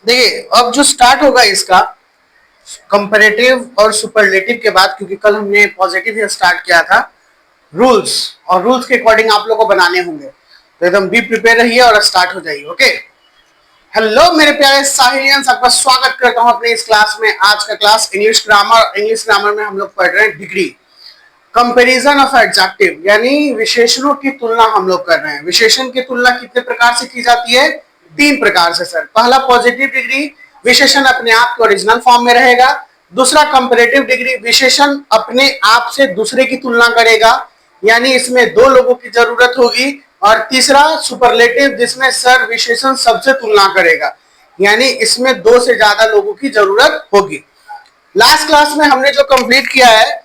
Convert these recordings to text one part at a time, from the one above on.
देखिए अब जो स्टार्ट होगा इसका कंपैरेटिव और सुपरलेटिव के बाद, क्योंकि कल हमने पॉजिटिव ही स्टार्ट किया था, रूल्स और रूल्स के अकॉर्डिंग आप लोगों को बनाने होंगे, तो एकदम बी प्रिपेयर रहिए और स्टार्ट हो जाइए। ओके, हेलो मेरे प्यारे साहिलियंस, आपका स्वागत करता हूं अपने इस क्लास में। आज का class English grammar. English grammar में हम लोग पढ़ रहे हैं डिग्री, कंपैरिजन ऑफ एडजेक्टिव, यानी विशेषणों की तुलना हम लोग कर रहे हैं। विशेषण की तुलना कितने प्रकार से की जाती है? 3 प्रकार से सर। पहला पॉजिटिव डिग्री, विशेषण अपने आप के ओरिजिनल फॉर्म में रहेगा। दूसरा कंपैरेटिव डिग्री, विशेषण अपने आप से दूसरे की तुलना करेगा, यानी इसमें 2 लोगों की जरूरत होगी। और तीसरा सुपरलेटिव, जिसमें सर विशेषण सबसे तुलना करेगा, यानी इसमें 2 से ज्यादा लोगों की जरूरत होगी। लास्ट क्लास में हमने जो कंप्लीट किया है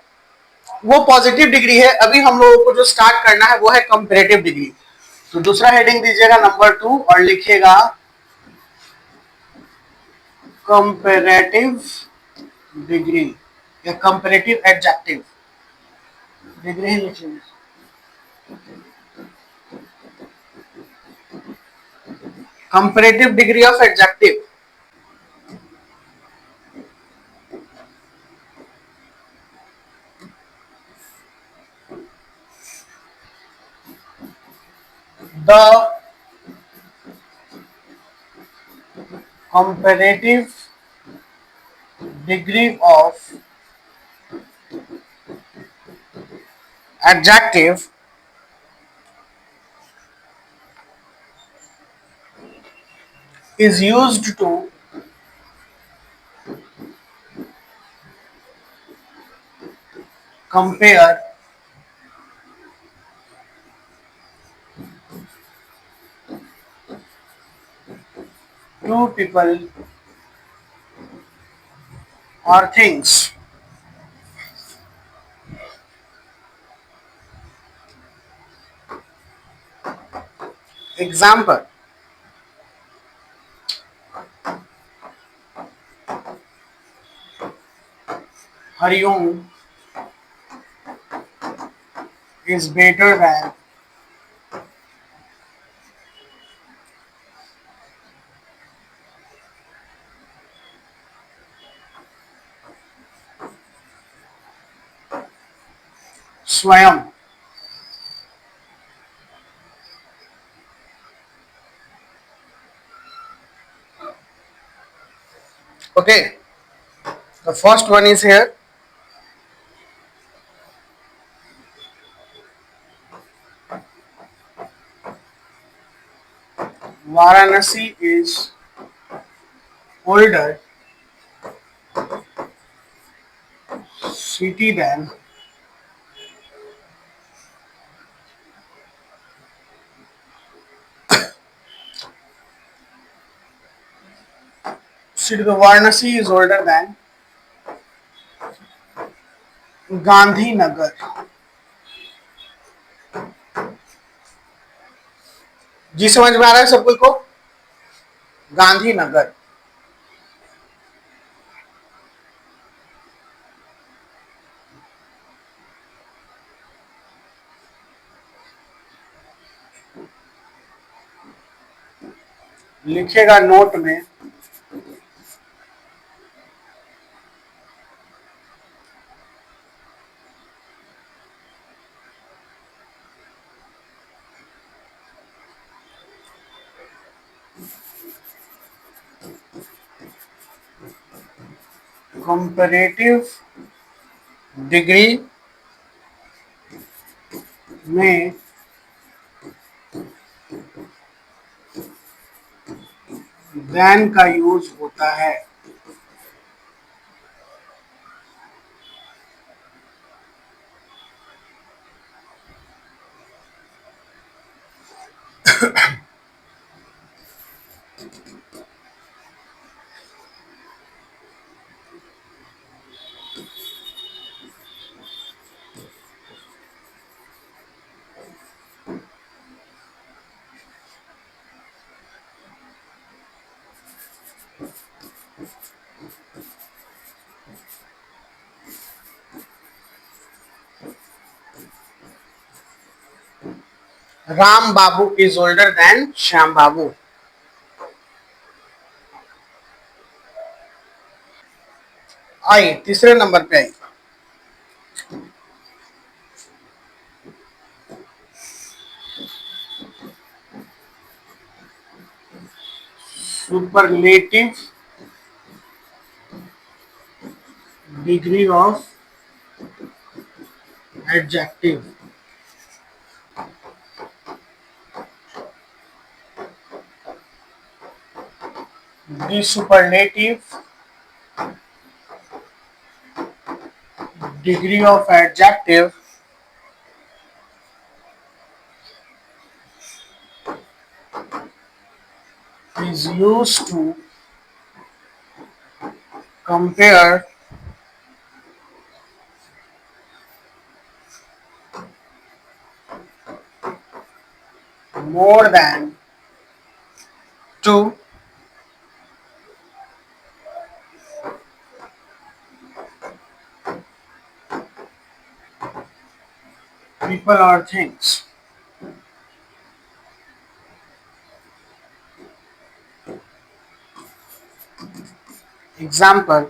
वो पॉजिटिव डिग्री है। अभी हम लोगों को जो स्टार्ट करना है वो है कंपैरेटिव डिग्री। तो दूसरा हेडिंग दीजिएगा नंबर 2 और लिखिएगा कंपैरेटिव डिग्री या कंपैरेटिव एडजेक्टिव डिग्री ही लिखिएगा। Comparative degree of adjective. The comparative degree of adjective is used to compare two people or things. Example: Hariom is better than Swayam. Okay, the first one is here. Varanasi is older city than Varanasi is older than Gandhinagar. जी समझ में आ रहा है सब कोई को? गांधीनगर। लिखेगा note में comparative degree में than का यूज होता है। Ram Babu is older than Shyam Babu. आई, तीसरे नंबर पे आई। Superlative degree of adjective. The superlative degree of adjective is used to compare more than two people or things. Example,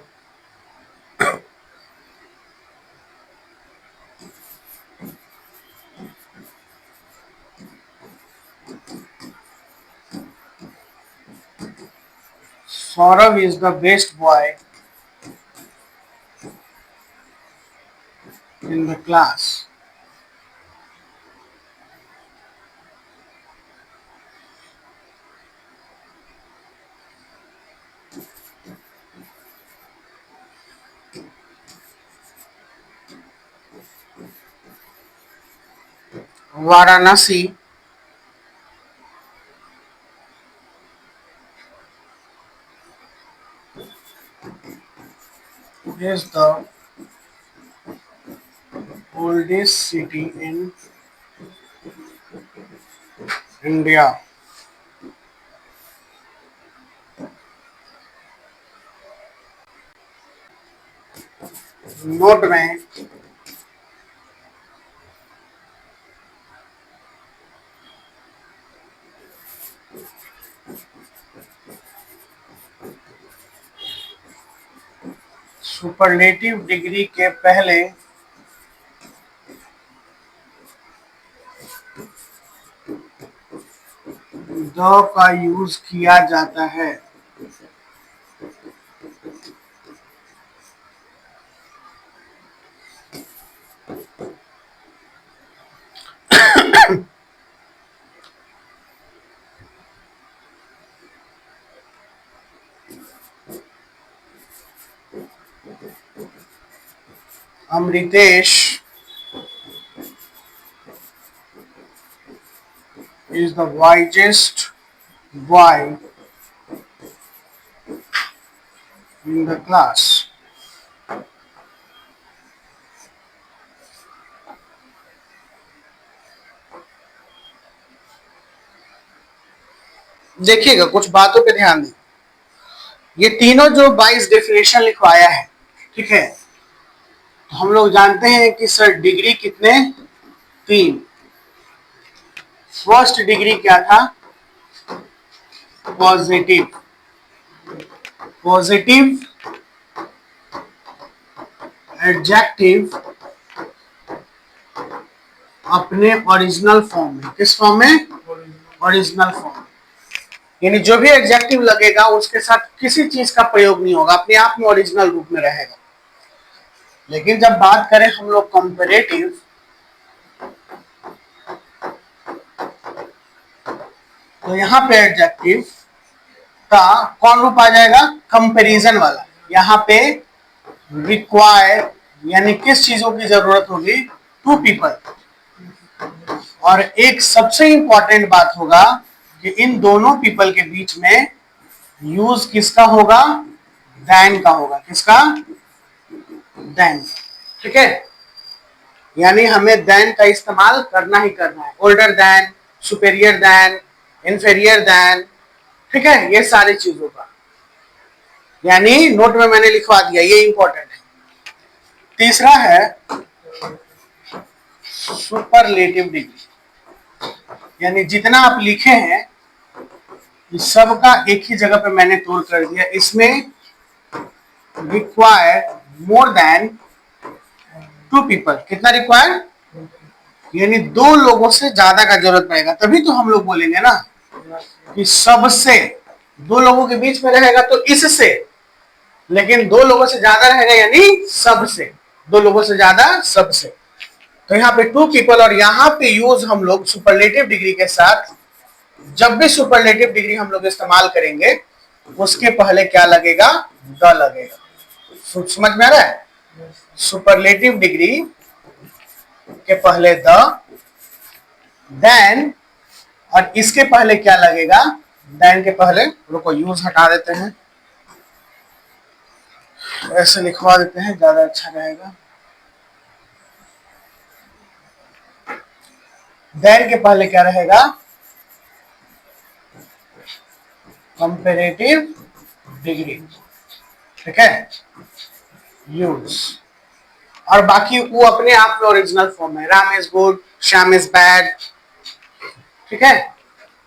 Saurav is the best boy in the class. Varanasi is the oldest city in India. Note में superlative degree के पहले the का use किया जाता है। Amritesh is the wisest boy in the class. देखिएगा कुछ बातों पे ध्यान दें। ये तीनों जो 22 डेफिनेशन लिखवाया है, ठीक है, तो हम लोग जानते हैं कि सर डिग्री कितने, 3। फर्स्ट डिग्री क्या था, पॉजिटिव। पॉजिटिव एडजेक्टिव अपने ओरिजिनल फॉर्म में, किस फॉर्म में, ओरिजिनल फॉर्म। यानी जो भी एडजेक्टिव लगेगा उसके साथ किसी चीज का प्रयोग नहीं होगा, अपने आप में ओरिजिनल रूप में रहेगा। लेकिन जब बात करें हम लोग कंपैरेटिव, तो यहाँ पे एडजेक्टिव का कौन रूप आ जाएगा, कंपैरिजन वाला। यहाँ पे रिक्वायर यानी किस चीजों की जरूरत होगी, 2 पीपल। और एक सबसे इंपॉर्टेंट बात होगा कि इन दोनों पीपल के बीच में यूज किसका होगा, देन का होगा। किसका, देन, ठीक है। यानी हमें देन का इस्तेमाल करना ही करना है। Older than, superior than, inferior than, ठीक है, ये सारी चीजों का। यानी नोट में मैंने लिखवा दिया, ये इंपॉर्टेंट है। तीसरा है सुपरलेटिव डिग्री, यानी जितना आप लिखे हैं इस सब का एक ही जगह पे मैंने तोड़ कर दिया। इसमें रिक्वायर्ड मोर देन 2 पीपल, कितना रिक्वायर्ड, यानी 2 लोगों से ज्यादा का जरूरत पड़ेगा, तभी तो हम लोग बोलेंगे ना कि सबसे, 2 लोगों के बीच में रहेगा तो इससे, लेकिन 2 लोगों से ज्यादा रहेगा यानी सबसे, 2 लोगों से ज्यादा सबसे। तो यहाँ पे 2 पीपल, और यहाँ पे यूज हम लोग सुपरलेटिव डिग्री के साथ, जब भी सुपरलेटिव डिग्री हम लोग इस्तेमाल करेंगे उसके पहले क्या लगेगा, द लगेगा। समझ में आ रहा है, सुपरलेटिव डिग्री के पहले द, देन, और इसके पहले क्या लगेगा, देन के पहले, रुको यूज हटा देते हैं, ऐसे लिखवा देते हैं ज्यादा अच्छा रहेगा। देन के पहले क्या रहेगा, कंपैरेटिव डिग्री, ठीक है, यूज। और बाकी वो अपने आप में ओरिजिनल फॉर्म है, Ram is good, Shyam is bad, ठीक है,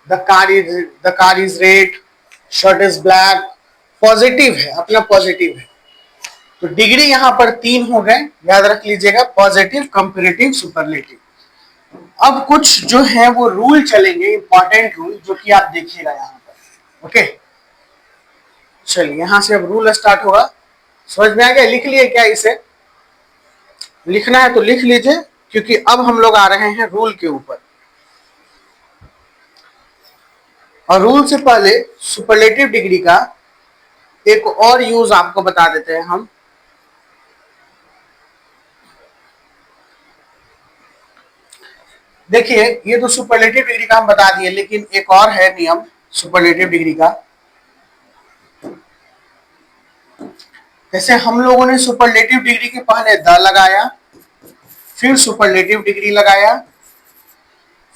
the car is red, shirt is black, positive है, अपना पॉजिटिव है। तो डिग्री यहां पर 3 हो गए, याद रख लीजिएगा, पॉजिटिव, कंपैरेटिव, सुपरलेटिव। अब कुछ जो है वो रूल चलेंगे, इंपॉर्टेंट रूल, जो कि आप देखिएगा यहां पर। ओके, चलिए यहां से अब रूल स्टार्ट होगा। समझ में आ गया, लिख लिए क्या, इसे लिखना है तो लिख लीजिए, क्योंकि अब हम लोग आ रहे हैं रूल के ऊपर। और रूल से पहले सुपरलेटिव डिग्री का एक और यूज आपको बता देते हैं हम। देखिए, ये तो सुपरलेटिव डिग्री का हम बता दिए, लेकिन एक और है नियम सुपरलेटिव डिग्री का। जैसे हम लोगों ने सुपरलेटिव डिग्री के पहले द लगाया, फिर सुपरलेटिव डिग्री लगाया,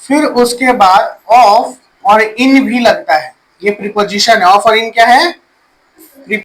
फिर उसके बाद ऑफ और इन भी लगता है, ये प्रीपोजिशन है, ऑफ और इन क्या है,